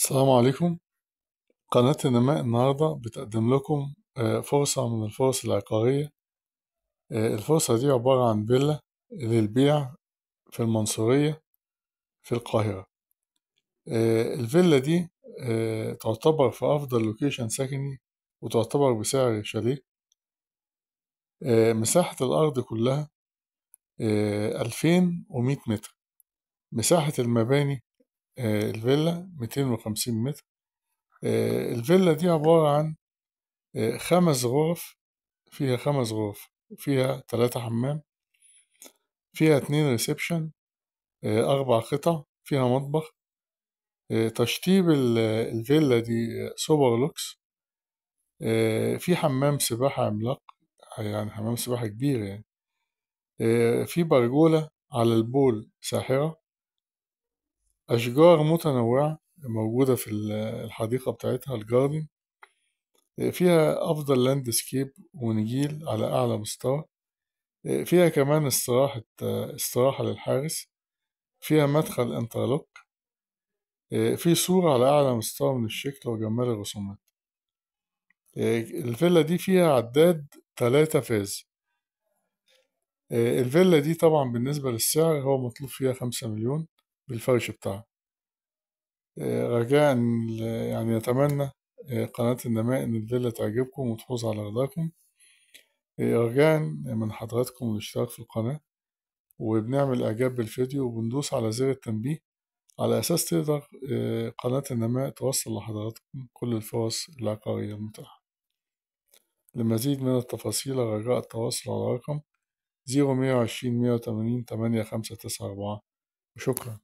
السلام عليكم. قناة النماء النهاردة بتقدم لكم فرصة من الفرص العقارية. الفرصة دي عبارة عن فيلا للبيع في المنصورية في القاهرة. الفيلا دي تعتبر في أفضل لوكيشن سكني، وتعتبر بسعر شاليه. مساحة الأرض كلها 2100 متر. مساحة المباني الفيلا 250 متر. الفيلا دي عبارة عن 5 غرف، فيها 5 غرف، فيها 3 حمام، فيها 2 ريسبشن، 4 قطع، فيها مطبخ. تشطيب الفيلا دي سوبر لوكس. في حمام سباحة عملاق، يعني حمام سباحة كبير يعني. في برجولة على البول ساحرة. أشجار متنوعة موجودة في الحديقة بتاعتها، الجاردن. فيها أفضل لاندسكيب ونجيل على أعلى مستوى. فيها كمان استراحة للحارس. فيها مدخل انترلوك. في صورة على أعلى مستوى من الشكل وجمال الرسومات. الفيلا دي فيها عداد 3 فاز. الفيلا دي طبعا بالنسبة للسعر هو مطلوب فيها 5 مليون بالفرش بتاعها. رجاء يعني نتمنى قناة النماء إن الفيلا تعجبكم وتحوز على رضاكم. رجاء من حضراتكم الاشتراك في القناة، وبنعمل إعجاب بالفيديو وبندوس على زر التنبيه على أساس تقدر قناة النماء توصل لحضراتكم كل الفرص العقارية المتاحة. لمزيد من التفاصيل رجاء التواصل على رقم 0120 180 8594. وشكرا.